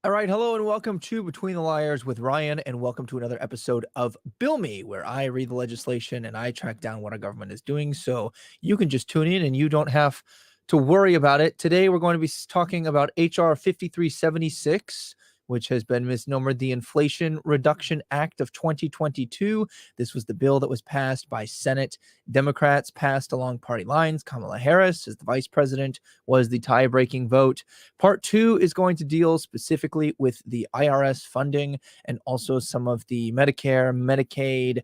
All right, hello and welcome to Between the Liars with Ryan, and welcome to another episode of Bill Me, where I read the legislation and I track down what our government is doing so you can just tune in and you don't have to worry about it. Today, we're going to be talking about H.R. 5376, which has been misnomered the Inflation Reduction Act of 2022. This was the bill that was passed by Senate Democrats, passed along party lines. Kamala Harris, as the vice president, was the tie-breaking vote. Part two is going to deal specifically with the IRS funding and also some of the Medicare, Medicaid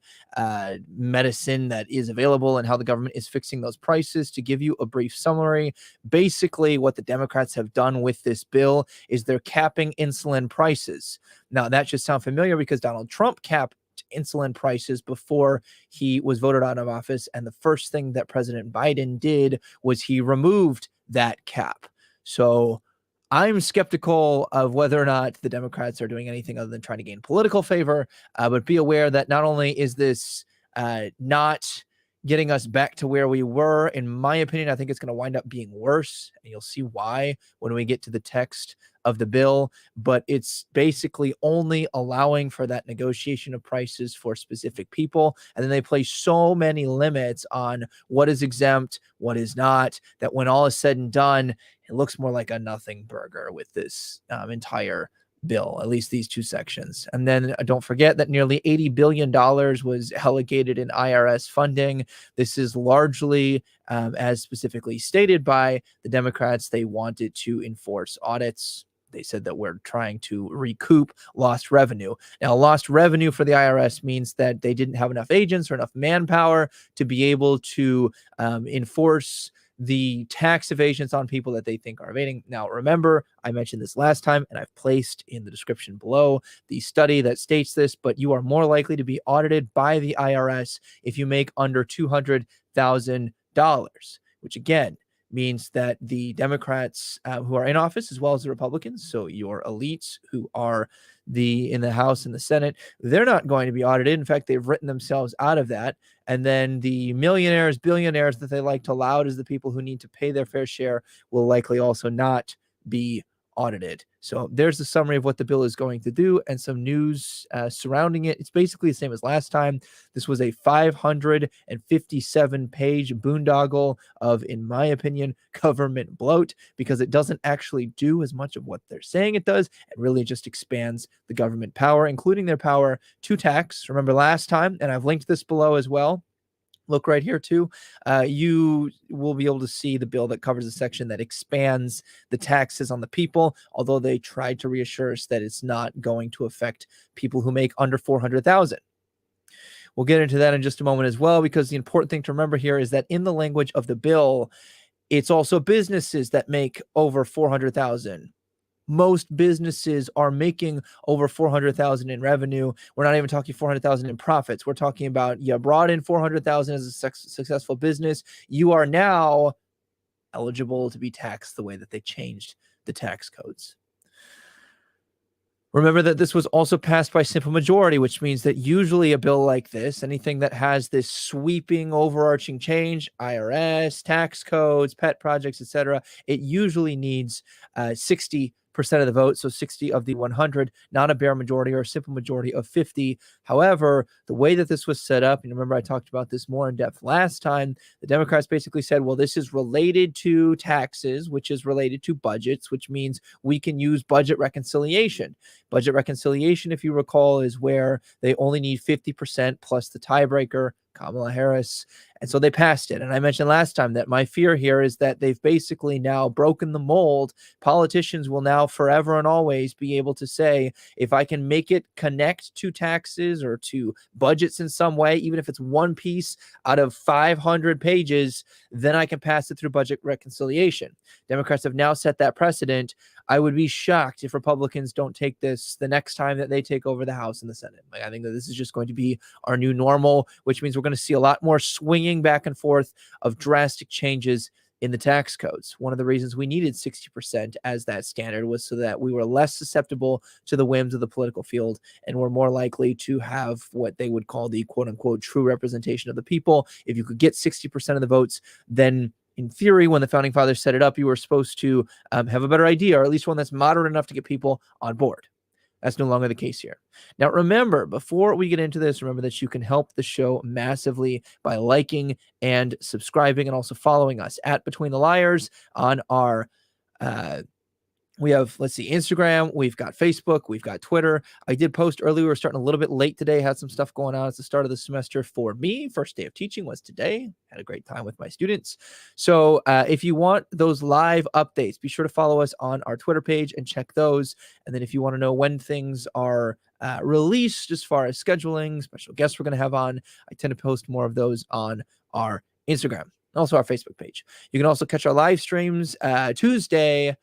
medicine that is available and how the government is fixing those prices. To give you a brief summary, basically what the Democrats have done with this bill is they're capping insulin prices. Now, that should sound familiar because Donald Trump capped insulin prices before he was voted out of office. And the first thing that President Biden did was he removed that cap. So I'm skeptical of whether or not the Democrats are doing anything other than trying to gain political favor. But be aware that not only is this not getting us back to where we were, in my opinion, I think it's going to wind up being worse. And you'll see why when we get to the text of the bill. But it's basically only allowing for that negotiation of prices for specific people. And then they place so many limits on what is exempt, what is not, that when all is said and done, it looks more like a nothing burger with this entire bill, at least these two sections. And then don't forget that nearly $80 billion was allocated in IRS funding. This is largely, as specifically stated by the Democrats, they wanted to enforce audits. They said that we're trying to recoup lost revenue. Now, lost revenue for the IRS means that they didn't have enough agents or enough manpower to be able to enforce the tax evasions on people that they think are evading. Now, remember, I mentioned this last time, and I've placed in the description below the study that states this, but you are more likely to be audited by the IRS if you make under $200,000, which again means that the Democrats who are in office, as well as the Republicans, so your elites who are in the House and the Senate, they're not going to be audited. In fact, they've written themselves out of that. And then the millionaires, billionaires that they like to laud as the people who need to pay their fair share will likely also not be audited. So there's the summary of what the bill is going to do and some news surrounding it. It's basically the same as last time. This was a 557-page boondoggle of, in my opinion, government bloat, because it doesn't actually do as much of what they're saying it does. It really just expands the government power, including their power to tax. Remember last time, and I've linked this below as well. Look right here too. You will be able to see the bill that covers a section that expands the taxes on the people, although they tried to reassure us that it's not going to affect people who make under 400,000. We'll get into that in just a moment as well, because the important thing to remember here is that in the language of the bill, it's also businesses that make over 400,000. Most businesses are making over 400,000 in revenue. We're not even talking 400,000 in profits. We're talking about, you brought in 400,000 as a successful business. You are now eligible to be taxed the way that they changed the tax codes. Remember that this was also passed by simple majority, which means that usually a bill like this, anything that has this sweeping overarching change, IRS, tax codes, pet projects, etc., it usually needs 60% of the vote, so 60 of the 100, not a bare majority or a simple majority of 50. However, the way that this was set up, and remember I talked about this more in depth last time, the Democrats basically said, well, this is related to taxes, which is related to budgets, which means we can use budget reconciliation. Budget reconciliation, if you recall, is where they only need 50% plus the tiebreaker, Kamala Harris. And so they passed it. And I mentioned last time that my fear here is that they've basically now broken the mold. Politicians will now forever and always be able to say, if I can make it connect to taxes or to budgets in some way, even if it's one piece out of 500 pages, then I can pass it through budget reconciliation. Democrats have now set that precedent. I would be shocked if Republicans don't take this the next time that they take over the House and the Senate. I think that this is just going to be our new normal, which means we're going to see a lot more swinging back and forth of drastic changes in the tax codes. One of the reasons we needed 60% as that standard was so that we were less susceptible to the whims of the political field and were more likely to have what they would call the quote unquote true representation of the people. If you could get 60% of the votes, then in theory, when the founding fathers set it up, you were supposed to have a better idea, or at least one that's moderate enough to get people on board. That's no longer the case here. Now, remember, before we get into this, remember that you can help the show massively by liking and subscribing and also following us at Between the Liars on our we have, let's see, Instagram, we've got Facebook, we've got Twitter. I did post earlier. We were starting a little bit late today, had some stuff going on. It's the start of the semester for me. First day of teaching was today. Had a great time with my students. So if you want those live updates, be sure to follow us on our Twitter page and check those. And then if you want to know when things are released as far as scheduling, special guests we're going to have on, I tend to post more of those on our Instagram, also our Facebook page. You can also catch our live streams Tuesday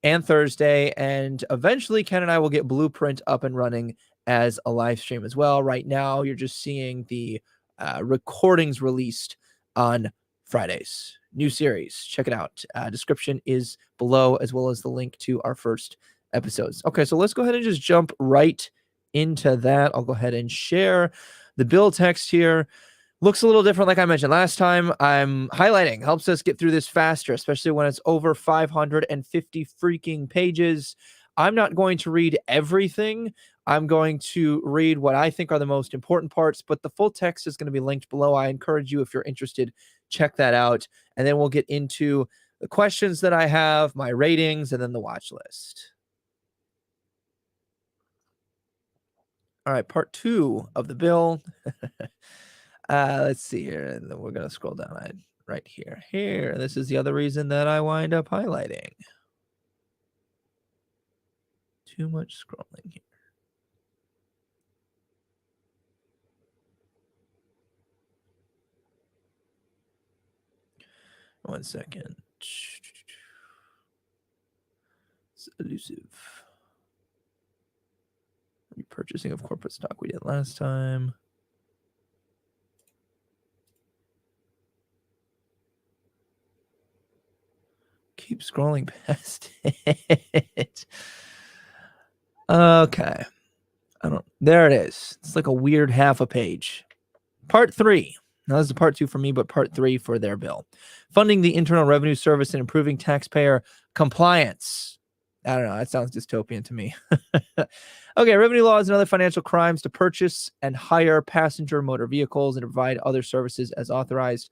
and Thursday, and eventually Ken and I will get Blueprint up and running as a live stream as well. Right now, you're just seeing the recordings released on Fridays. New series. Check it out. Description is below, as well as the link to our first episodes. Okay, so let's go ahead and just jump right into that. I'll go ahead and share the bill text here. Looks a little different, like I mentioned last time. I'm highlighting, helps us get through this faster, especially when it's over 550 freaking pages. I'm not going to read everything. I'm going to read what I think are the most important parts, but the full text is going to be linked below. I encourage you, if you're interested, check that out. And then we'll get into the questions that I have, my ratings, and then the watch list. All right, part 2 of the bill. Let's see here, and then we're going to scroll down right here. Here, this is the other reason that I wind up highlighting. Too much scrolling here. One second. It's elusive. Repurchasing of corporate stock we did last time. Keep scrolling past it. Okay. There it is. It's like a weird half a page. Part 3. Now, this is part 2 for me, but part 3 for their bill. Funding the Internal Revenue Service and improving taxpayer compliance. I don't know. That sounds dystopian to me. Okay. Revenue laws and other financial crimes to purchase and hire passenger motor vehicles and to provide other services as authorized.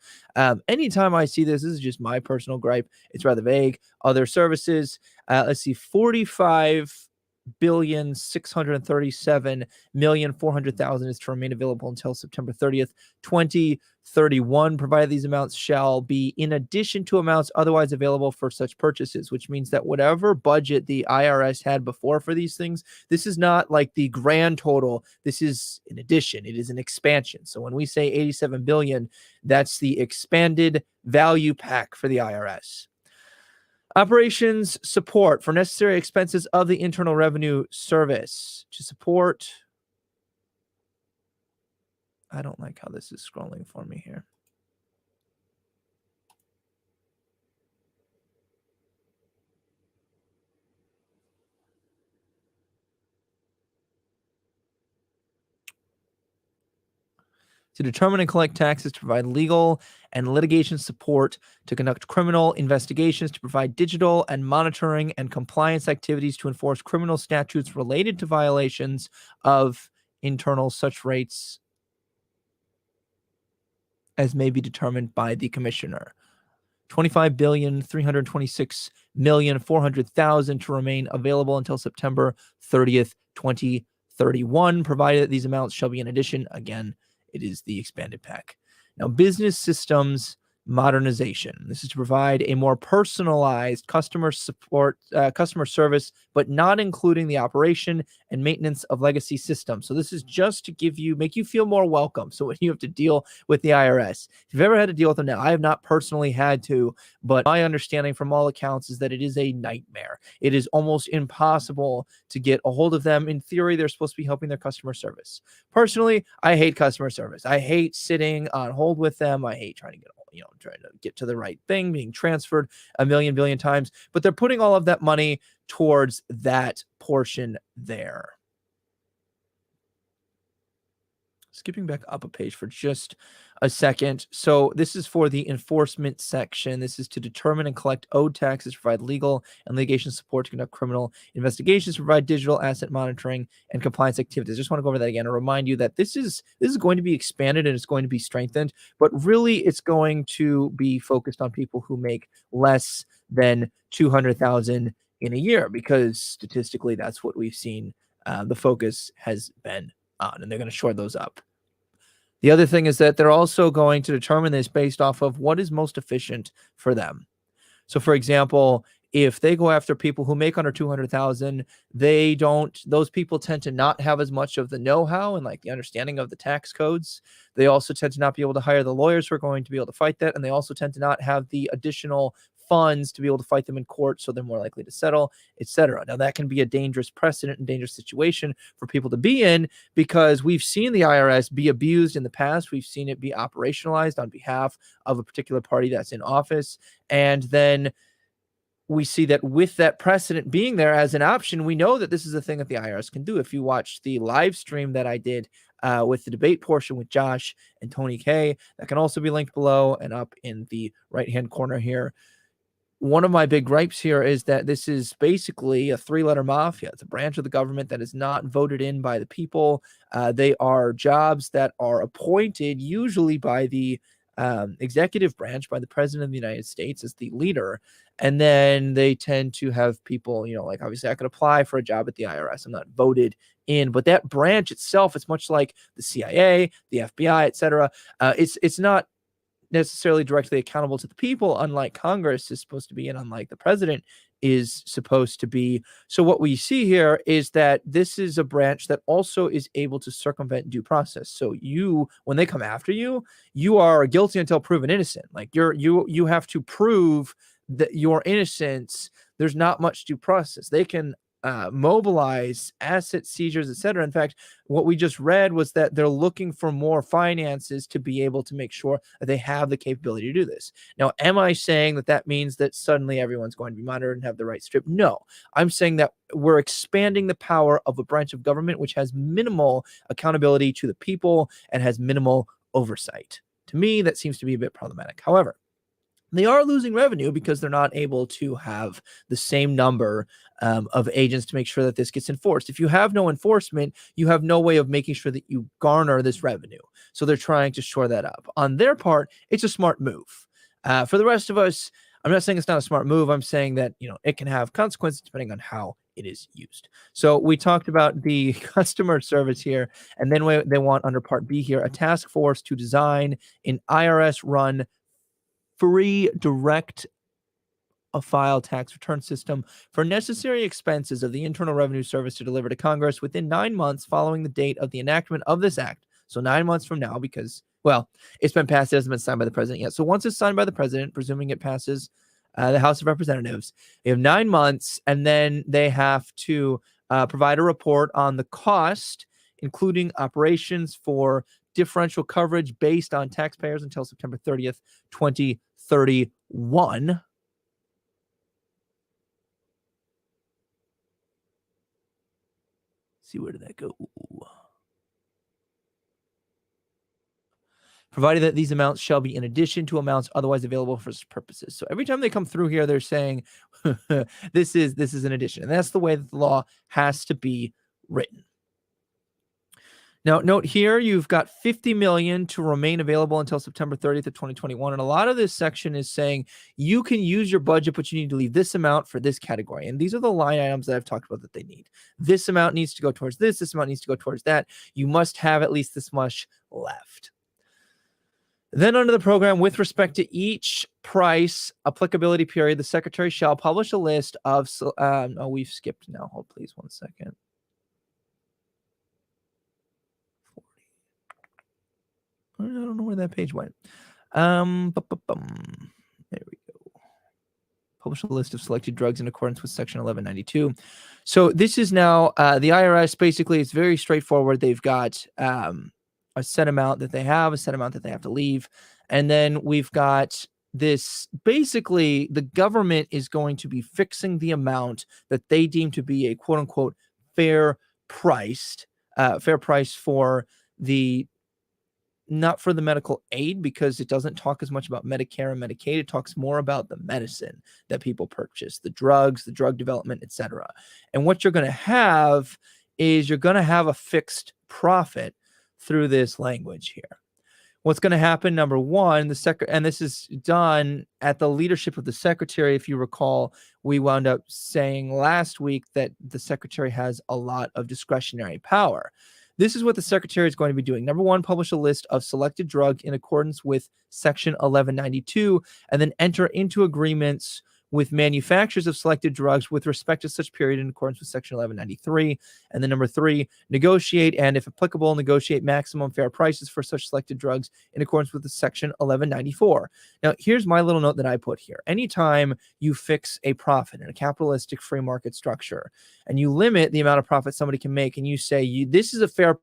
Anytime I see this is just my personal gripe. It's rather vague. Other services. Let's see. 45,637,400,000 is to remain available until September 30th, 2031, provided these amounts shall be in addition to amounts otherwise available for such purchases, which means that whatever budget the IRS had before for these things, this is not like the grand total. This is in addition. It is an expansion. So when we say 87 billion, that's the expanded value pack for the IRS. Operations support for necessary expenses of the Internal Revenue Service to support. I don't like how this is scrolling for me here. To determine and collect taxes, to provide legal and litigation support, to conduct criminal investigations, to provide digital and monitoring and compliance activities, to enforce criminal statutes related to violations of internal such rates as may be determined by the commissioner. 25,326,400,000 to remain available until September 30th, 2031, provided that these amounts shall be in addition. Again, it is the expanded pack. Now, business systems modernization. This is to provide a more personalized customer support, customer service, but not including the operation and maintenance of legacy systems. So this is just to make you feel more welcome. So when you have to deal with the IRS, if you've ever had to deal with them now, I have not personally had to, but my understanding from all accounts is that it is a nightmare. It is almost impossible to get a hold of them. In theory, they're supposed to be helping their customer service. Personally, I hate customer service. I hate sitting on hold with them. I hate trying to get to the right thing, being transferred a billion times, but they're putting all of that money towards that portion there. skipping back up a page for just a second. So this is for the enforcement section. This is to determine and collect owed taxes, provide legal and litigation support to conduct criminal investigations, provide digital asset monitoring and compliance activities. I just want to go over that again and remind you that this is going to be expanded and it's going to be strengthened, but really it's going to be focused on people who make less than 200,000 in a year, because statistically that's what we've seen the focus has been on, and they're going to shore those up. The other thing is that they're also going to determine this based off of what is most efficient for them. So, for example, if they go after people who make under 200,000, those people tend to not have as much of the know-how and like the understanding of the tax codes. They also tend to not be able to hire the lawyers who are going to be able to fight that. And they also tend to not have the additional funds to be able to fight them in court, so they're more likely to settle, etc. Now, that can be a dangerous precedent and dangerous situation for people to be in, because we've seen the IRS be abused in the past. We've seen it be operationalized on behalf of a particular party that's in office. And then we see that with that precedent being there as an option, we know that this is a thing that the IRS can do. If you watch the live stream that I did with the debate portion with Josh and Tony K, that can also be linked below and up in the right-hand corner here. One of my big gripes here is that this is basically a three-letter mafia. It's a branch of the government that is not voted in by the people. They are jobs that are appointed usually by the executive branch, by the president of the United States as the leader. And then they tend to have people, like obviously I could apply for a job at the IRS. I'm not voted in, but that branch itself, it's much like the CIA, the FBI, etc. It's not necessarily directly accountable to the people, unlike Congress is supposed to be, and unlike the president is supposed to be. So what we see here is that this is a branch that also is able to circumvent due process. So when they come after you, you are guilty until proven innocent. Like you have to prove that your innocence. There's not much due process. They can mobilize asset seizures, etc. In fact, what we just read was that they're looking for more finances to be able to make sure that they have the capability to do this. Now, am I saying that that means that suddenly everyone's going to be monitored and have the right strip? No, I'm saying that we're expanding the power of a branch of government which has minimal accountability to the people and has minimal oversight. To me, that seems to be a bit problematic. However, they are losing revenue because they're not able to have the same number of agents to make sure that this gets enforced. If you have no enforcement, you have no way of making sure that you garner this revenue. So they're trying to shore that up. On their part, it's a smart move. For the rest of us, I'm not saying it's not a smart move. I'm saying that, it can have consequences depending on how it is used. So we talked about the customer service here, and then they want under Part B here, a task force to design an IRS-run free direct file tax return system for necessary expenses of the Internal Revenue Service to deliver to Congress within 9 months following the date of the enactment of this act. So 9 months from now, because, well, it's been passed. It hasn't been signed by the president yet. So once it's signed by the president, presuming it passes the House of Representatives, they have 9 months, and then they have to provide a report on the cost, including operations for differential coverage based on taxpayers until September 30th, 2031. See, where did that go? Provided that these amounts shall be in addition to amounts otherwise available for such purposes. So every time they come through here, they're saying this is an addition, and that's the way that the law has to be written. Now, note here, you've got $50 million to remain available until September 30th of 2021. And a lot of this section is saying you can use your budget, but you need to leave this amount for this category. And these are the line items that I've talked about that they need. This amount needs to go towards this. This amount needs to go towards that. You must have at least this much left. Then under the program, with respect to each price applicability period, the secretary shall publish a list of, oh, we've skipped now. Hold please 1 second. I don't know where that page went. There we go. Publish a list of selected drugs in accordance with Section 1192. So this is now the IRS. Basically, it's very straightforward. They've got a set amount that they have, a set amount that they have to leave. And then we've got this. Basically, the government is going to be fixing the amount that they deem to be a quote unquote fair price for the not for the medical aid, because it doesn't talk as much about Medicare and Medicaid. It talks more about the medicine that people purchase, the drugs, the drug development, etc. And what you're going to have is you're going to have a fixed profit through this language here. What's going to happen, number one, and this is done at the leadership of the secretary. If you recall, we wound up saying last week that the secretary has a lot of discretionary power. This is what the secretary is going to be doing. Number one, publish a list of selected drugs in accordance with Section 1192, and then enter into agreements with manufacturers of selected drugs with respect to such period in accordance with Section 1193. And then number three, negotiate and, if applicable, negotiate maximum fair prices for such selected drugs in accordance with the Section 1194. Now, here's my little note that I put here. Anytime you fix a profit in a capitalistic free market structure and you limit the amount of profit somebody can make, and you say this is a fair,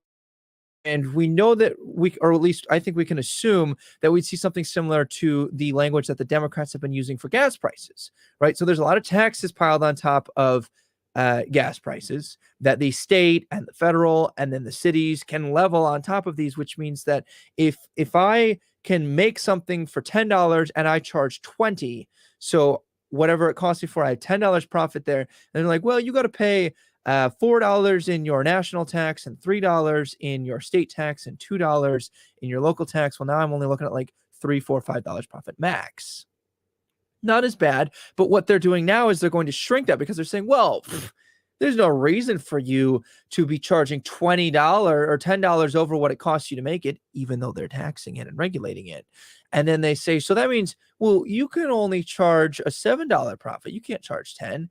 and we know that or at least I think we can assume that we'd see something similar to the language that the Democrats have been using for gas prices, right? So there's a lot of taxes piled on top of gas prices that the state and the federal and then the cities can level on top of these, which means that if I can make something for $10 and I charge $20, so whatever it costs me for, I have $10 profit there. And they're like, well, you got to pay $4 in your national tax and $3 in your state tax and $2 in your local tax. Well, now I'm only looking at like $3, $4, $5 profit max. Not as bad, but what they're doing now is they're going to shrink that, because they're saying, well, there's no reason for you to be charging $20 or $10 over what it costs you to make it, even though they're taxing it and regulating it. And then they say, so that means, well, you can only charge a $7 profit. You can't charge 10.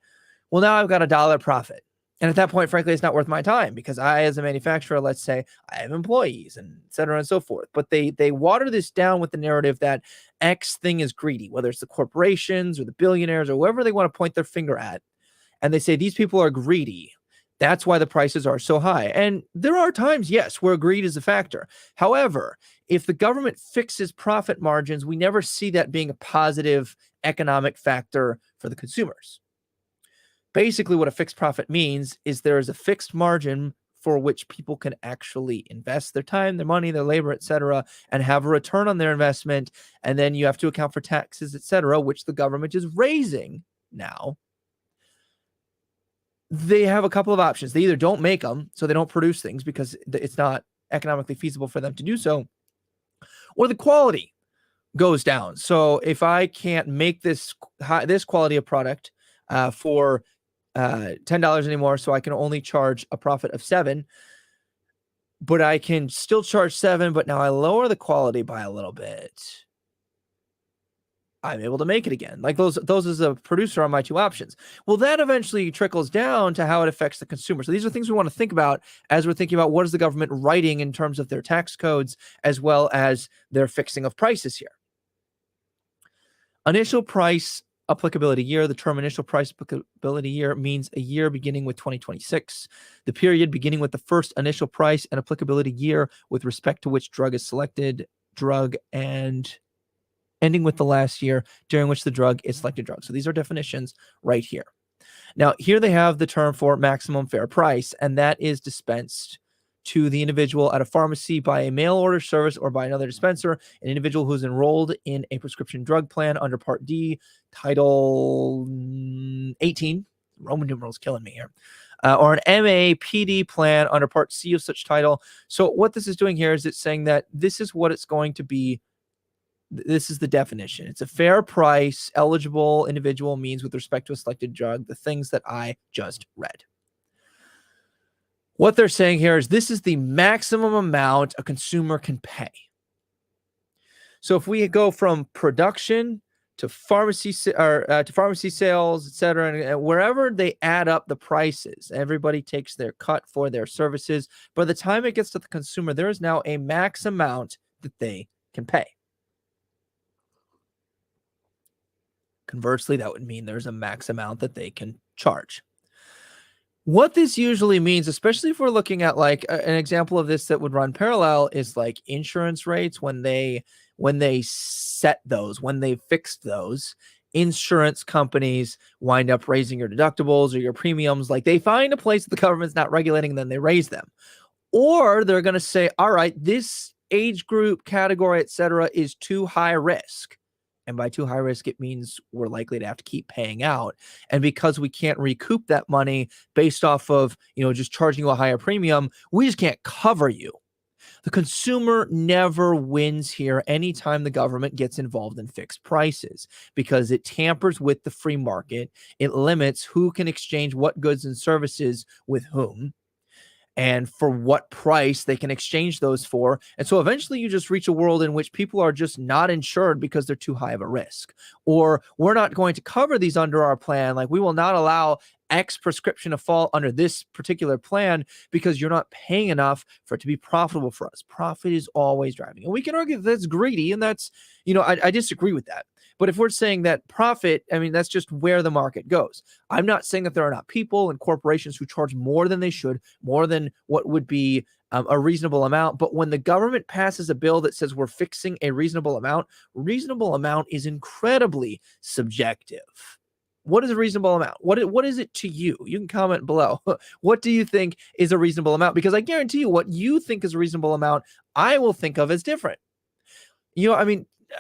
Well, now I've got $1 profit. And at that point, frankly, it's not worth my time, because I, as a manufacturer, let's say I have employees and et cetera and so forth. But they water this down with the narrative that X thing is greedy, whether it's the corporations or the billionaires or whoever they want to point their finger at. And they say these people are greedy. That's why the prices are so high. And there are times, yes, where greed is a factor. However, if the government fixes profit margins, we never see that being a positive economic factor for the consumers. Basically, what a fixed profit means is there is a fixed margin for which people can actually invest their time, their money, their labor, etc., and have a return on their investment. And then you have to account for taxes, etc., which the government is raising now. They have a couple of options. They either don't make them, so they don't produce things because it's not economically feasible for them to do so, or the quality goes down. So if I can't make this quality of product for $10 anymore, so I can only charge a profit of $7, but I can still charge $7, but now I lower the quality by a little bit, I'm able to make it again. Like those as a producer are my two options. Well, that eventually trickles down to how it affects the consumer. So these are things we want to think about as we're thinking about what is the government writing in terms of their tax codes, as well as their fixing of prices here. Initial price applicability year. The term initial price applicability year means a year beginning with 2026. The period beginning with the first initial price and applicability year with respect to which drug is selected drug, and ending with the last year during which the drug is selected drug. So these are definitions right here. Now, here they have the term for maximum fair price, and that is dispensed to the individual at a pharmacy by a mail order service or by another dispenser, an individual who's enrolled in a prescription drug plan under Part D, Title 18, Roman numerals killing me here, or an MAPD plan under Part C of such title. So what this is doing here is it's saying that this is what it's going to be. This is the definition. It's a fair price, eligible individual means with respect to a selected drug, the things that I just read. What they're saying here is this is the maximum amount a consumer can pay. So if we go from production to pharmacy sales, et cetera, and wherever they add up the prices, everybody takes their cut for their services. By the time it gets to the consumer, there is now a max amount that they can pay. Conversely, that would mean there's a max amount that they can charge. What this usually means, especially if we're looking at like an example of this that would run parallel, is like insurance rates. When they set those, when they fixed those, insurance companies wind up raising your deductibles or your premiums. Like they find a place that the government's not regulating, and then they raise them. Or they're going to say, all right, this age group, category, etc., is too high risk. And by too high risk, it means we're likely to have to keep paying out. And because we can't recoup that money based off of, just charging you a higher premium, we just can't cover you. The consumer never wins here anytime the government gets involved in fixed prices, because it tampers with the free market. It limits who can exchange what goods and services with whom, and for what price they can exchange those for. And so eventually you just reach a world in which people are just not insured because they're too high of a risk. Or we're not going to cover these under our plan. Like, we will not allow X prescription to fall under this particular plan because you're not paying enough for it to be profitable for us. Profit is always driving. And we can argue that that's greedy, and that's, I disagree with that. But if we're saying that profit, I mean, that's just where the market goes. I'm not saying that there are not people and corporations who charge more than they should, more than what would be a reasonable amount. But when the government passes a bill that says we're fixing a reasonable amount is incredibly subjective. What is a reasonable amount? What is it to you? You can comment below. What do you think is a reasonable amount? Because I guarantee you, what you think is a reasonable amount, I will think of as different.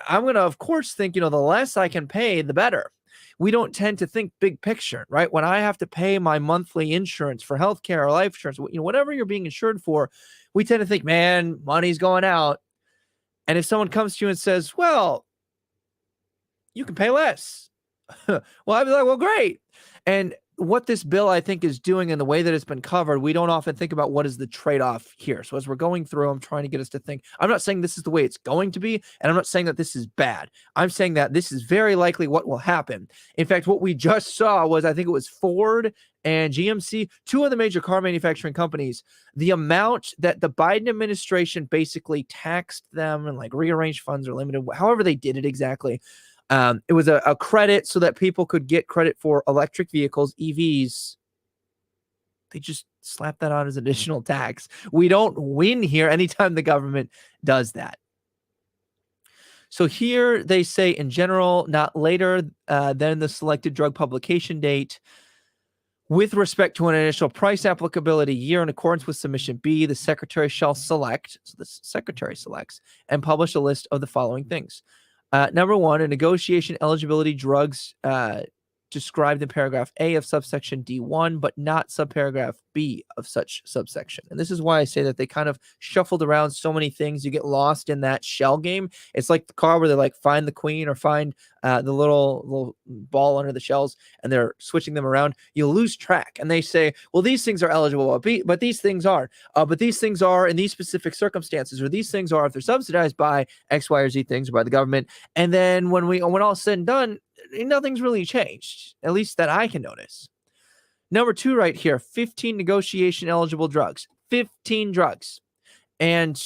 I'm going to, of course, think, the less I can pay, the better. We don't tend to think big picture, right? When I have to pay my monthly insurance for healthcare or life insurance, whatever you're being insured for, we tend to think, man, money's going out. And if someone comes to you and says, well, you can pay less. Well, I'd be like, well, great. And what this bill, I think, is doing in the way that it's been covered, we don't often think about what is the trade-off here. So as we're going through, I'm trying to get us to think. I'm not saying this is the way it's going to be, and I'm not saying that this is bad. I'm saying that this is very likely what will happen. In fact, what we just saw was, I think it was Ford and GMC, two of the major car manufacturing companies, the amount that the Biden administration basically taxed them and like rearranged funds or limited, however they did it exactly. It was a credit so that people could get credit for electric vehicles, EVs. They just slapped that on as additional tax. We don't win here anytime the government does that. So here they say, in general, not later than the selected drug publication date, with respect to an initial price applicability year in accordance with submission B, the secretary shall select, so the secretary selects, and publish a list of the following things. Number one, a negotiation eligibility drugs described in paragraph A of subsection D1, but not subparagraph B of such subsection. And this is why I say that they kind of shuffled around so many things. You get lost in that shell game. It's like the car where they like find the queen or find the little ball under the shells, and they're switching them around. You'll lose track. And they say, well, these things are eligible, but these things aren't. But these things are in these specific circumstances, or these things are if they're subsidized by X, Y, or Z things, or by the government. And then when all said and done, nothing's really changed, at least that I can notice. Number two right here, 15 negotiation eligible drugs, 15 drugs. And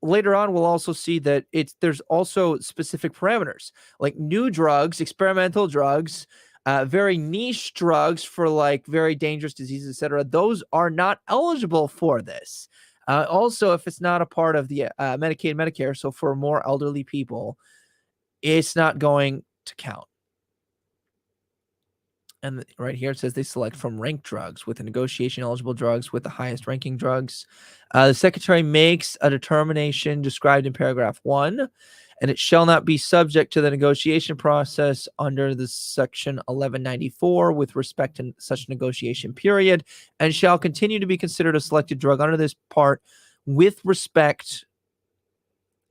later on, we'll also see that there's also specific parameters, like new drugs, experimental drugs, very niche drugs for like very dangerous diseases, etc. Those are not eligible for this. Also, if it's not a part of the Medicaid, Medicare, so for more elderly people, it's not going to count. And right here it says they select from ranked drugs with the negotiation eligible drugs with the highest ranking drugs. The secretary makes a determination described in paragraph 1, and it shall not be subject to the negotiation process under the section 1194 with respect to such negotiation period, and shall continue to be considered a selected drug under this part with respect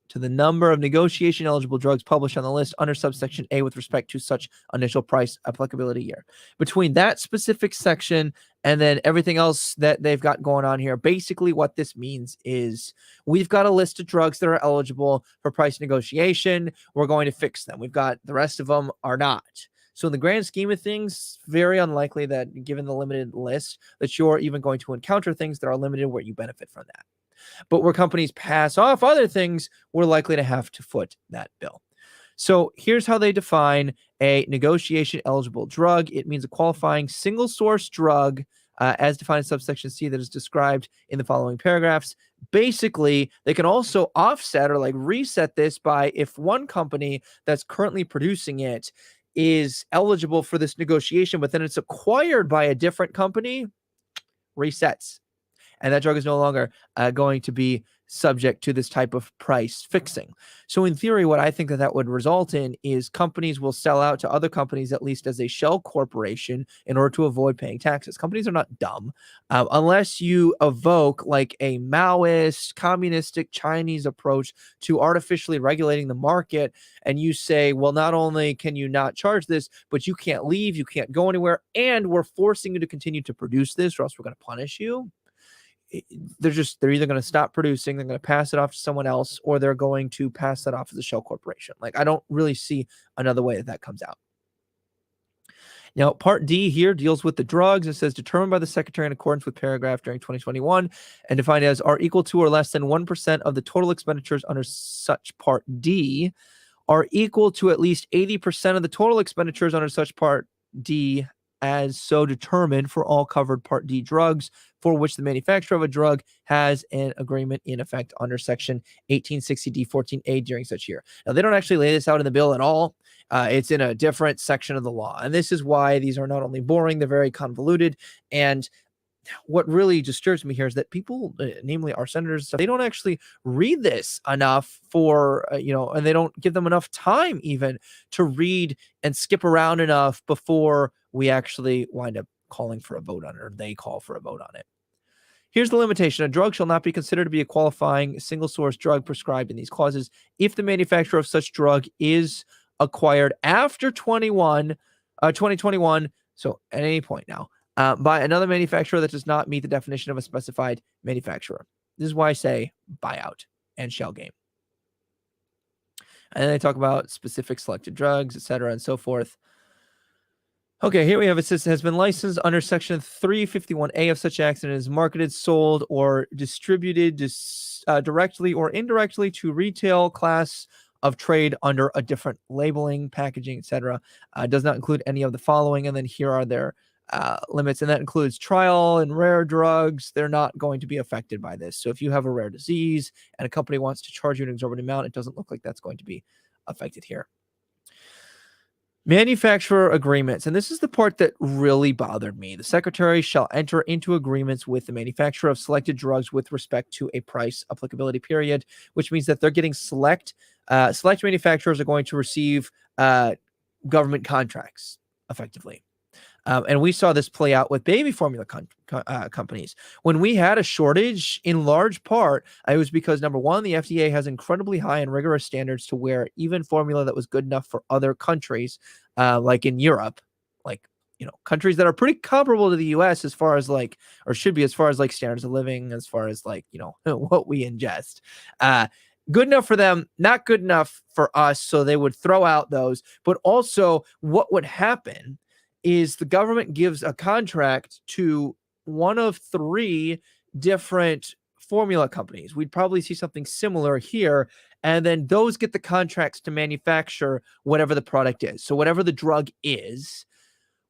to the number of negotiation eligible drugs published on the list under subsection A with respect to such initial price applicability year. Between that specific section and then everything else that they've got going on here, basically what this means is we've got a list of drugs that are eligible for price negotiation. We're going to fix them. We've got the rest of them are not. So in the grand scheme of things, very unlikely that given the limited list that you're even going to encounter things that are limited where you benefit from that. But where companies pass off other things, we're likely to have to foot that bill. So here's how they define a negotiation eligible drug. It means a qualifying single source drug as defined in subsection C that is described in the following paragraphs. Basically, they can also offset or like reset this by if one company that's currently producing it is eligible for this negotiation, but then it's acquired by a different company, resets. And that drug is no longer going to be subject to this type of price fixing. So in theory, what I think that would result in is companies will sell out to other companies, at least as a shell corporation, in order to avoid paying taxes. Companies are not dumb. Unless you evoke like a Maoist, communistic Chinese approach to artificially regulating the market, and you say, well, not only can you not charge this, but you can't leave, you can't go anywhere, and we're forcing you to continue to produce this, or else we're going to punish you. They're either going to stop producing, they're going to pass it off to someone else, or they're going to pass that off as a shell corporation. Like, I don't really see another way that comes out. Now, Part D here deals with the drugs. It says determined by the Secretary in accordance with paragraph during 2021 and defined as are equal to or less than 1% of the total expenditures under such Part D are equal to at least 80% of the total expenditures under such Part D as so determined for all covered Part D drugs for which the manufacturer of a drug has an agreement in effect under Section 1860D 14A during such year. Now, they don't actually lay this out in the bill at all. It's in a different section of the law. And this is why these are not only boring, they're very convoluted. And what really disturbs me here is that people, namely our senators, they don't actually read this enough for, and they don't give them enough time even to read and skip around enough before we actually wind up calling for a vote on it, or they call for a vote on it. Here's the limitation. A drug shall not be considered to be a qualifying single source drug prescribed in these clauses if the manufacturer of such drug is acquired after 2021, so at any point now, by another manufacturer that does not meet the definition of a specified manufacturer. This is why I say buyout and shell game. And then they talk about specific selected drugs, etc., and so forth. Okay, here we have, it says, has been licensed under Section 351A of such acts and is marketed, sold, or distributed directly or indirectly to retail class of trade under a different labeling, packaging, etc. Does not include any of the following, and then here are their limits, and that includes trial and rare drugs. They're not going to be affected by this. So if you have a rare disease and a company wants to charge you an exorbitant amount, it doesn't look like that's going to be affected here. Manufacturer agreements, and this is the part that really bothered me. The Secretary shall enter into agreements with the manufacturer of selected drugs with respect to a price applicability period, which means that they're getting select manufacturers are going to receive government contracts effectively. And we saw this play out with baby formula companies. When we had a shortage, in large part, it was because, number one, the FDA has incredibly high and rigorous standards to where even formula that was good enough for other countries, like in Europe, countries that are pretty comparable to the US as far as or should be as far as standards of living, as far as what we ingest. Good enough for them, not good enough for us. So they would throw out those. But also what would happen is the government gives a contract to one of three different formula companies. We'd probably see something similar here. And then those get the contracts to manufacture whatever the product is. So whatever the drug is,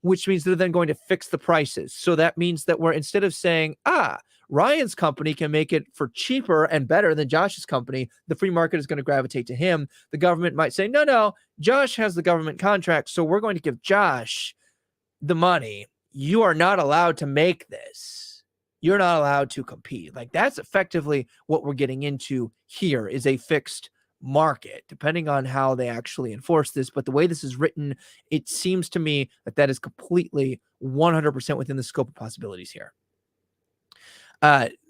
which means they're then going to fix the prices. So that means that we're, instead of saying, Ryan's company can make it for cheaper and better than Josh's company, the free market is going to gravitate to him. The government might say, no, Josh has the government contract, so we're going to give Josh the money. You are not allowed to make this. You're not allowed to compete. That's effectively what we're getting into here, is a fixed market, depending on how they actually enforce this. But the way this is written, it seems to me that is completely 100% within the scope of possibilities here.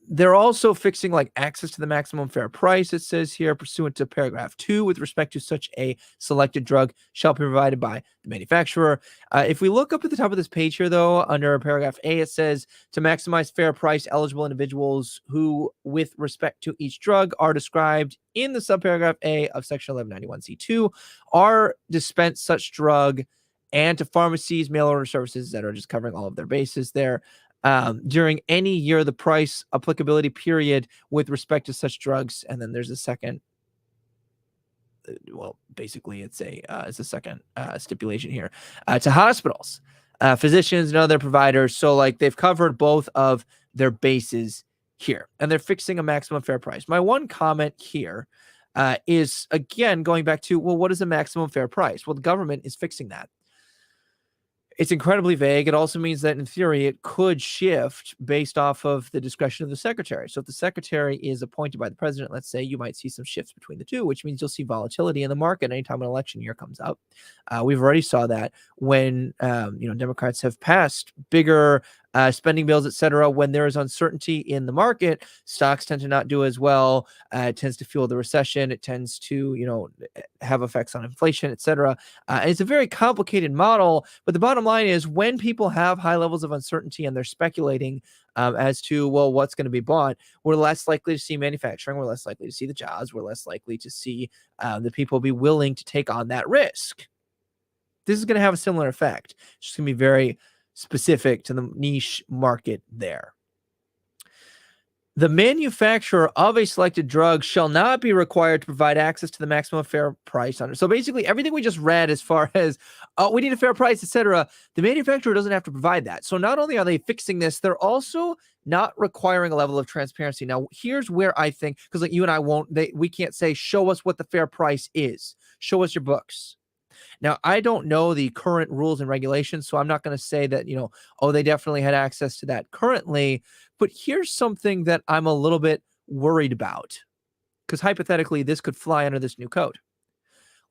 They're also fixing access to the maximum fair price. It says here, pursuant to paragraph 2, with respect to such a selected drug shall be provided by the manufacturer. If we look up at the top of this page here, though, under paragraph A, it says to maximize fair price, eligible individuals who, with respect to each drug, are described in the subparagraph A of section 1191C2 are dispensed such drug, and to pharmacies, mail order services that are just covering all of their bases there. During any year, the price applicability period with respect to such drugs, and then there's a second. Basically, it's a second stipulation here to hospitals, physicians, and other providers. So, they've covered both of their bases here, and they're fixing a maximum fair price. My one comment here is, again, going back to, what is a maximum fair price? Well, the government is fixing that. It's incredibly vague. It also means that in theory, it could shift based off of the discretion of the secretary. So if the secretary is appointed by the president, let's say, you might see some shifts between the two, which means you'll see volatility in the market anytime an election year comes up. We've already saw that when Democrats have passed bigger spending bills, et cetera. When there is uncertainty in the market, stocks tend to not do as well. It tends to fuel the recession. It tends to have effects on inflation, et cetera. It's a very complicated model, but the bottom line is when people have high levels of uncertainty and they're speculating as to, well, what's going to be bought, we're less likely to see manufacturing. We're less likely to see the jobs. We're less likely to see the people be willing to take on that risk. This is going to have a similar effect. It's just going to be very specific to the niche market there. The manufacturer of a selected drug shall not be required to provide access to the maximum fair price under. So basically everything we just read as far as, we need a fair price, etc., the manufacturer doesn't have to provide that. So not only are they fixing this, they're also not requiring a level of transparency. Now, here's where I think, because like you and I we can't say, show us what the fair price is. Show us your books. Now, I don't know the current rules and regulations, so I'm not going to say that, they definitely had access to that currently. But here's something that I'm a little bit worried about, because hypothetically, this could fly under this new code.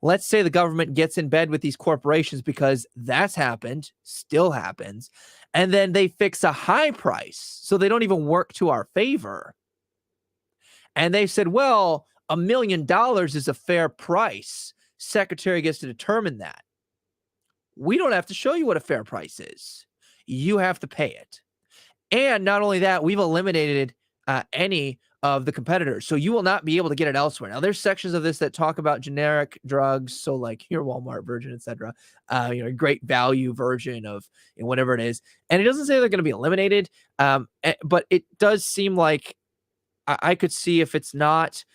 Let's say the government gets in bed with these corporations, because that's happened, still happens, and then they fix a high price, so they don't even work to our favor. And they said, well, $1 million is a fair price. Secretary gets to determine that. We don't have to show you what a fair price is. You have to pay it. And not only that, we've eliminated any of the competitors. So you will not be able to get it elsewhere. Now, there's sections of this that talk about generic drugs. So like your Walmart version, et cetera, a great value version of whatever it is. And it doesn't say they're going to be eliminated. But it does seem like I could see if it's not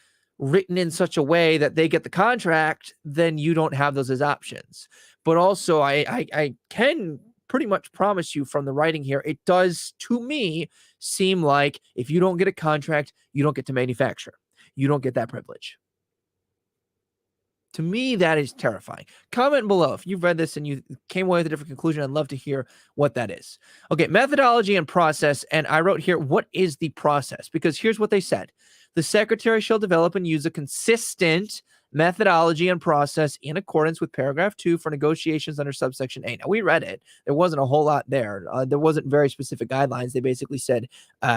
written in such a way that they get the contract, then you don't have those as options. But also, I can pretty much promise you from the writing here, it does, to me, seem like if you don't get a contract, you don't get to manufacture. You don't get that privilege. To me, that is terrifying. Comment below if you've read this and you came away with a different conclusion. I'd love to hear what that is. Okay, methodology and process. And I wrote here, what is the process? Because here's what they said. The secretary shall develop and use a consistent methodology and process in accordance with paragraph 2 for negotiations under subsection A. Now, we read it. There wasn't a whole lot there. There wasn't very specific guidelines. They basically said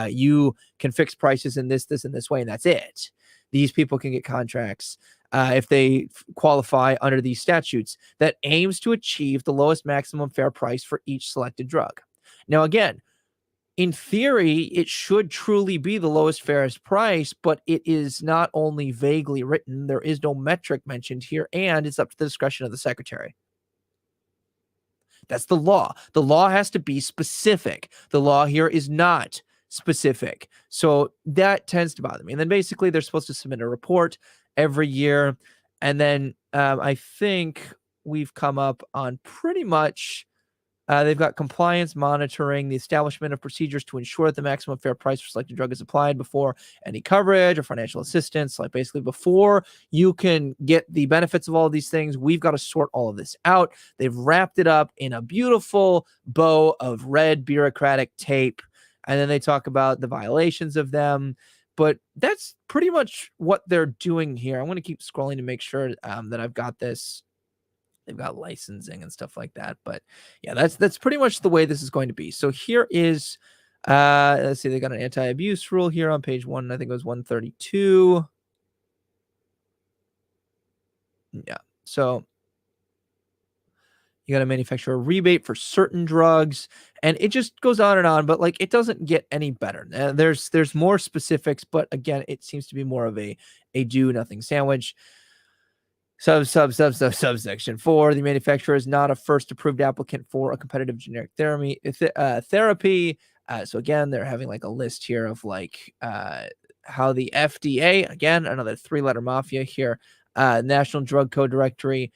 you can fix prices in this, and this way, and that's it. These people can get contracts if they qualify under these statutes that aims to achieve the lowest maximum fair price for each selected drug. Now, again, in theory, it should truly be the lowest fairest price, but it is not only vaguely written, there is no metric mentioned here, and it's up to the discretion of the secretary. That's the law. The law has to be specific. The law here is not specific. So that tends to bother me. And then basically they're supposed to submit a report every year. And then I think we've come up on pretty much they've got compliance monitoring, the establishment of procedures to ensure that the maximum fair price for selected drug is applied before any coverage or financial assistance. Like basically before you can get the benefits of all of these things, we've got to sort all of this out. They've wrapped it up in a beautiful bow of red bureaucratic tape. And then they talk about the violations of them. But that's pretty much what they're doing here. I'm going to keep scrolling to make sure that I've got this. They've got licensing and stuff like that. But yeah, that's pretty much the way this is going to be. So here is, let's see, they got an anti-abuse rule here on page 1. I think it was 132. Yeah. So you got to manufacture a rebate for certain drugs, and it just goes on, but like it doesn't get any better. There's more specifics, but again, it seems to be more of a do nothing sandwich. Subsection 4, the manufacturer is not a first approved applicant for a competitive generic therapy. So again, they're having like a list here of like how the FDA, again, another 3-letter mafia here, National Drug Code Directory.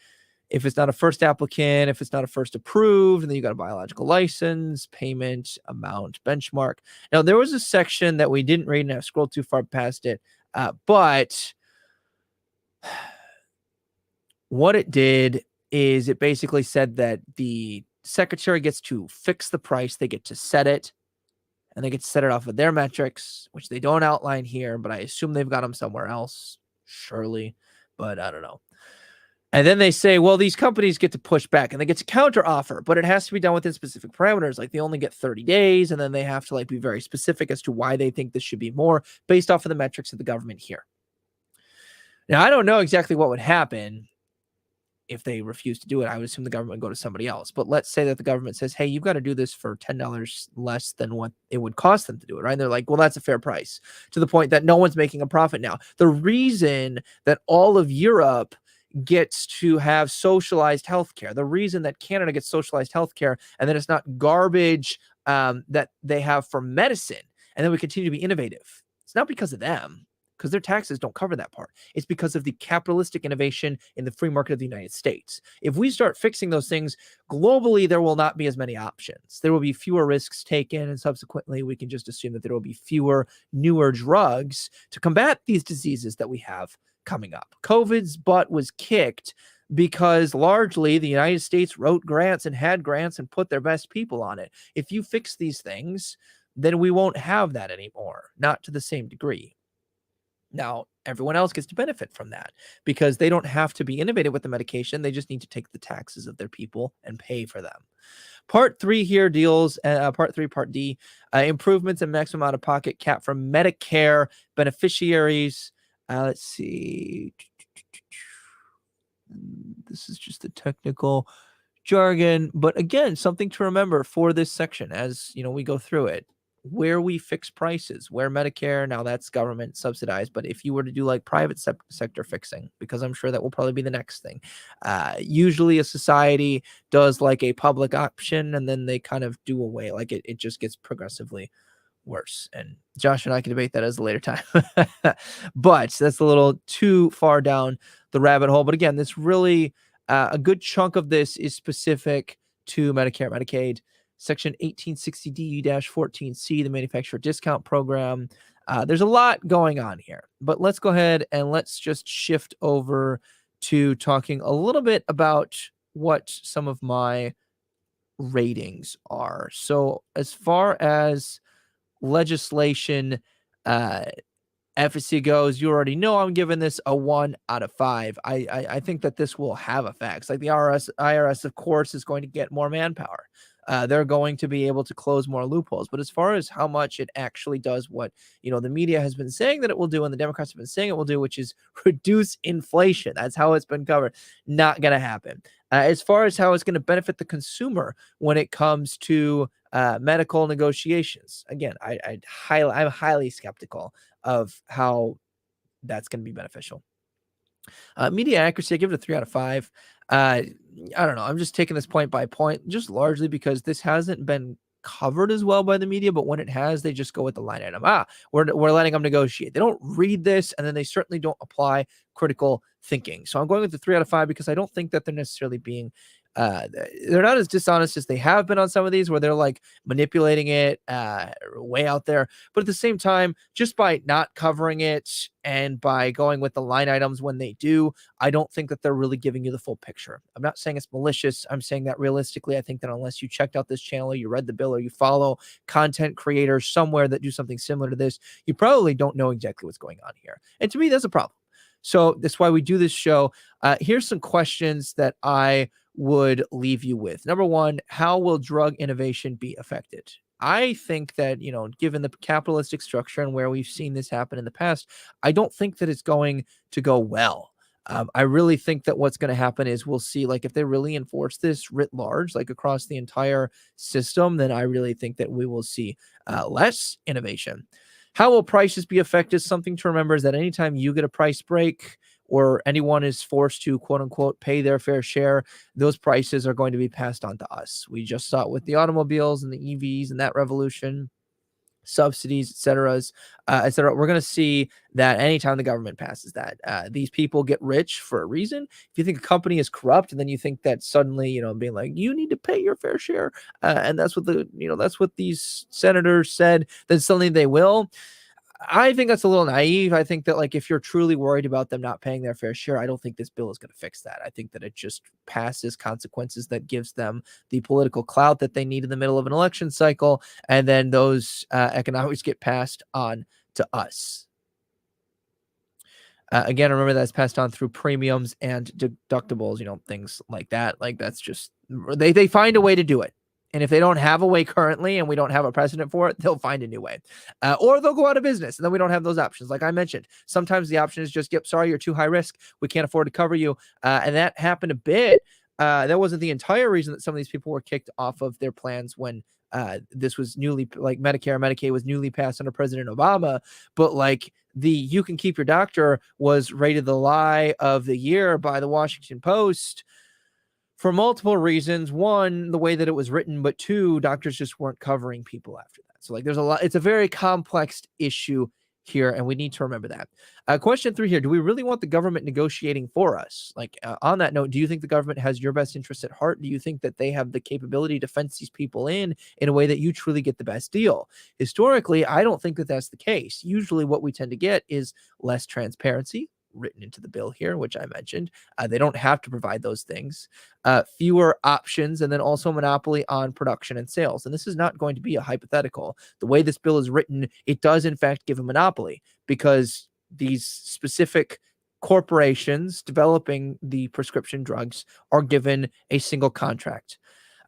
If it's not a first applicant, if it's not a first approved, and then you got a biological license, payment, amount, benchmark. Now, there was a section that we didn't read, and I scrolled too far past it, but what it did is it basically said that the secretary gets to fix the price. They get to set it, and they get to set it off of their metrics, which they don't outline here, but I assume they've got them somewhere else, surely, but I don't know. And then they say, well, these companies get to push back and they get to counter offer, but it has to be done within specific parameters. Like they only get 30 days, and then they have to like be very specific as to why they think this should be more based off of the metrics of the government here. Now, I don't know exactly what would happen if they refuse to do it. I would assume the government would go to somebody else. But let's say that the government says, hey, you've got to do this for $10 less than what it would cost them to do it, right? And they're like, well, that's a fair price, to the point that no one's making a profit now. The reason that all of Europe gets to have socialized healthcare, the reason that Canada gets socialized healthcare, and then it's not garbage that they have for medicine, and then we continue to be innovative, it's not because of them, because their taxes don't cover that part. It's because of the capitalistic innovation in the free market of the United States. If we start fixing those things globally, there will not be as many options. There will be fewer risks taken, and subsequently, we can just assume that there will be fewer newer drugs to combat these diseases that we have coming up. COVID's butt was kicked because largely the United States wrote grants and had grants and put their best people on it. If you fix these things, then we won't have that anymore, not to the same degree. Now, everyone else gets to benefit from that because they don't have to be innovative with the medication. They just need to take the taxes of their people and pay for them. Part 3 here deals, Part D, improvements in maximum out-of-pocket cap for Medicare beneficiaries. Let's see. This is just the technical jargon. But again, something to remember for this section as we go through it. Where we fix prices, where Medicare, now that's government subsidized, but if you were to do like private sector fixing, because I'm sure that will probably be the next thing, usually a society does like a public option and then they kind of do away, like it just gets progressively worse. And Josh and I can debate that as a later time, but that's a little too far down the rabbit hole. But again, this really, a good chunk of this is specific to Medicare, Medicaid. Section 1860D-14C, the manufacturer discount program. There's a lot going on here, but let's go ahead and let's just shift over to talking a little bit about what some of my ratings are. So as far as legislation efficacy goes, you already know I'm giving this a 1 out of 5. I think that this will have effects. Like the IRS, of course, is going to get more manpower. They're going to be able to close more loopholes. But as far as how much it actually does what, the media has been saying that it will do and the Democrats have been saying it will do, which is reduce inflation. That's how it's been covered. Not going to happen. As far as how it's going to benefit the consumer when it comes to medical negotiations, again, I'm highly skeptical of how that's going to be beneficial. Media accuracy, I give it a 3 out of 5. I don't know. I'm just taking this point by point, just largely because this hasn't been covered as well by the media, but when it has, they just go with the line item. We're letting them negotiate. They don't read this, and then they certainly don't apply critical thinking. So I'm going with the 3 out of 5 because I don't think that they're necessarily being they're not as dishonest as they have been on some of these where they're like manipulating it way out there. But at the same time, just by not covering it and by going with the line items when they do, I don't think that they're really giving you the full picture. I'm not saying it's malicious. I'm saying that realistically, I think that unless you checked out this channel, you read the bill, or you follow content creators somewhere that do something similar to this, you probably don't know exactly what's going on here. And to me, that's a problem. So that's why we do this show. Here's some questions that I would leave you with. Number one, how will drug innovation be affected? I think that, given the capitalistic structure and where we've seen this happen in the past, I don't think that it's going to go well. I really think that what's going to happen is we'll see, like, if they really enforce this writ large, like across the entire system, then I really think that we will see less innovation. How will prices be affected? Something to remember is that anytime you get a price break or anyone is forced to, quote unquote, pay their fair share, those prices are going to be passed on to us. We just saw it with the automobiles and the EVs and that revolution, subsidies, et cetera. We're going to see that anytime the government passes that, these people get rich for a reason. If you think a company is corrupt and then you think that suddenly, being like, you need to pay your fair share, and that's what that's what these senators said, then suddenly they will. I think that's a little naive. I think that, like, if you're truly worried about them not paying their fair share, I don't think this bill is going to fix that. I think that it just passes consequences that gives them the political clout that they need in the middle of an election cycle, and then those economics get passed on to us. Again, remember that's passed on through premiums and deductibles, things like that. Like, that's just, they find a way to do it. And if they don't have a way currently and we don't have a precedent for it, they'll find a new way. Or they'll go out of business and then we don't have those options. Like I mentioned, sometimes the option is just, yep, sorry, you're too high risk. We can't afford to cover you. And that happened a bit. That wasn't the entire reason that some of these people were kicked off of their plans when this was newly, like, Medicare, Medicaid was newly passed under President Obama. But like, the "you can keep your doctor" was rated the lie of the year by the Washington Post for multiple reasons. One, the way that it was written, but two, doctors just weren't covering people after that. So like, there's a lot, it's a very complex issue here, and we need to remember that. Question 3 here: do we really want the government negotiating for us? Like, on that note, do you think the government has your best interest at heart? Do you think that they have the capability to fence these people in a way that you truly get the best deal? Historically, I don't think that that's the case. Usually what we tend to get is less transparency written into the bill here, which I mentioned. They don't have to provide those things. Fewer options, and then also monopoly on production and sales. And this is not going to be a hypothetical. The way this bill is written, it does in fact give a monopoly, because these specific corporations developing the prescription drugs are given a single contract.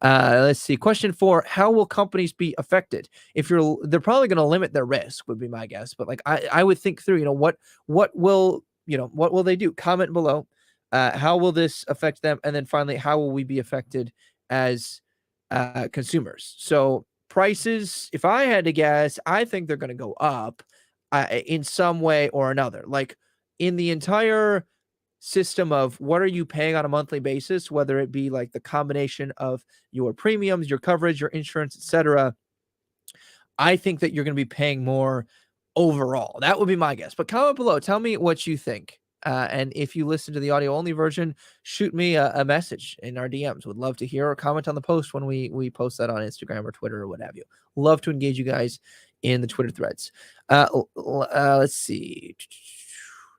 Let's see. Question 4: how will companies be affected? They're probably going to limit their risk, would be my guess. But like, I would think through, what will they do? Comment below. How will this affect them? And then finally, how will we be affected as consumers? So prices, if I had to guess, I think they're going to go up in some way or another. Like, in the entire system of what are you paying on a monthly basis, whether it be like the combination of your premiums, your coverage, your insurance, etc., I think that you're going to be paying more overall. That would be my guess. But comment below. Tell me what you think. And if you listen to the audio only version, shoot me a message in our DMs. Would love to hear, or comment on the post when we post that on Instagram or Twitter or what have you. Love to engage you guys in the Twitter threads. Let's see.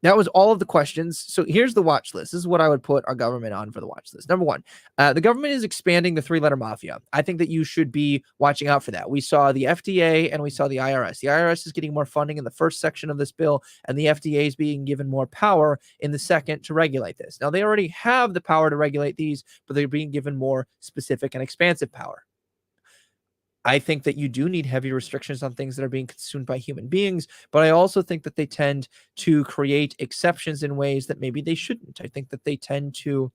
That was all of the questions. So here's the watch list. This is what I would put our government on for the watch list. Number 1, the government is expanding the 3-letter mafia. I think that you should be watching out for that. We saw the FDA and we saw the IRS. The IRS is getting more funding in the first section of this bill, and the FDA is being given more power in the second to regulate this. Now, they already have the power to regulate these, but they're being given more specific and expansive power. I think that you do need heavy restrictions on things that are being consumed by human beings, but I also think that they tend to create exceptions in ways that maybe they shouldn't. I think that they tend to,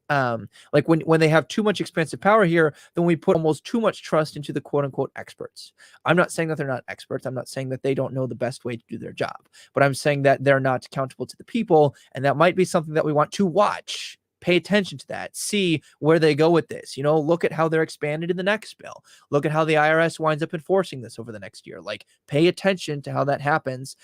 like, when they have too much expansive power here, then we put almost too much trust into the quote unquote experts. I'm not saying that they're not experts. I'm not saying that they don't know the best way to do their job, but I'm saying that they're not accountable to the people. And that might be something that we want to watch. Pay attention to that. See where they go with this. Look at how they're expanded in the next bill. Look at how the IRS winds up enforcing this over the next year. Like, pay attention to how that happens,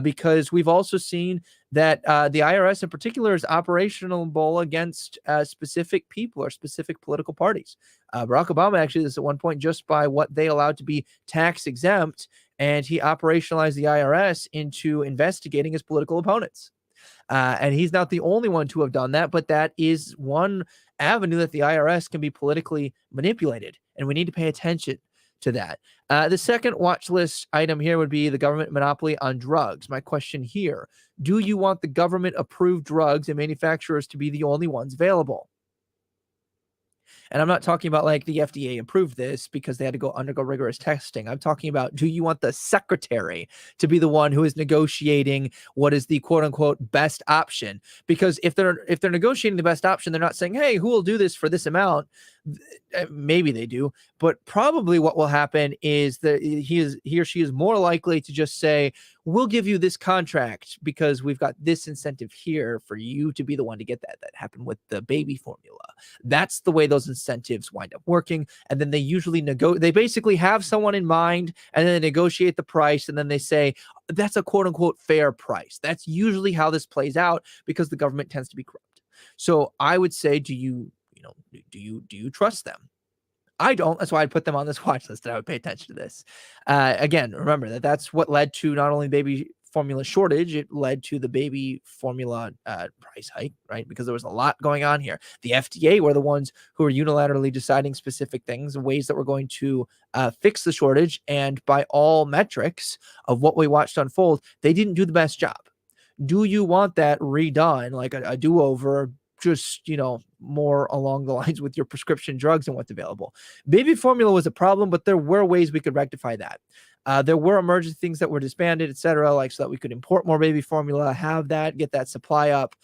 because we've also seen that the IRS in particular is operational against specific people or specific political parties. Barack Obama actually did this at one point just by what they allowed to be tax exempt, and he operationalized the IRS into investigating his political opponents. And he's not the only one to have done that, but that is one avenue that the IRS can be politically manipulated, and we need to pay attention to that. The second watch list item here would be the government monopoly on drugs. My question here: do you want the government approved drugs and manufacturers to be the only ones available? And I'm not talking about like the FDA approved this because they had to undergo rigorous testing. I'm talking about, do you want the secretary to be the one who is negotiating what is the quote unquote best option? Because if they're negotiating the best option, they're not saying, hey, who will do this for this amount? Maybe they do, but probably what will happen is that he or she is more likely to just say, we'll give you this contract because we've got this incentive here for you to be the one to get that. That happened with the baby formula. That's the way those incentives wind up working. And then they usually they basically have someone in mind, and then they negotiate the price, and then they say, that's a quote unquote fair price. That's usually how this plays out, because the government tends to be corrupt. So I would say, do you trust them? I don't. That's why I'd put them on this watch list and I would pay attention to this. Again, remember that's what led to not only baby formula shortage, it led to the baby formula price hike, right? Because there was a lot going on here. The FDA were the ones who were unilaterally deciding specific things, ways that were going to fix the shortage. And by all metrics of what we watched unfold, they didn't do the best job. Do you want that redone, like a do-over, just, more along the lines with your prescription drugs and what's available? Baby formula was a problem, but there were ways we could rectify that. There were emergent things that were disbanded, et cetera, like so that we could import more baby formula, have that, get that supply up.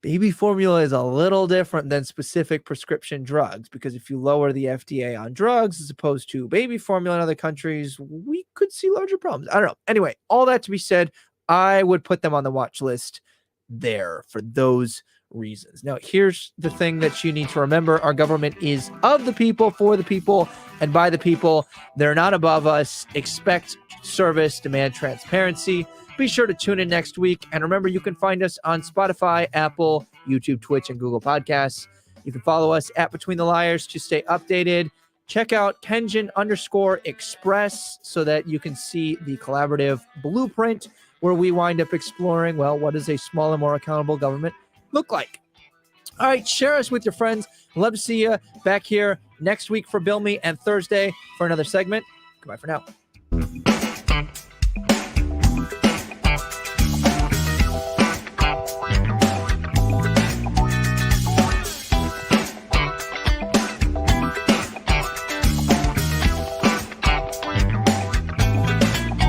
Baby formula is a little different than specific prescription drugs, because if you lower the FDA on drugs as opposed to baby formula in other countries, we could see larger problems. I don't know. Anyway, all that to be said, I would put them on the watch list there for those reasons. Now, here's the thing that you need to remember. Our government is of the people, for the people, and by the people. They're not above us. Expect service, demand transparency. Be sure to tune in next week. And remember, you can find us on Spotify, Apple, YouTube, Twitch, and Google Podcasts. You can follow us at Between the Liars to stay updated. Check out Kenjin_Express so that you can see the collaborative blueprint where we wind up exploring, well, what does a smaller, more accountable government look like? All right, share us with your friends. Love to see you back here next week for Bill Me and Thursday for another segment. Goodbye for now.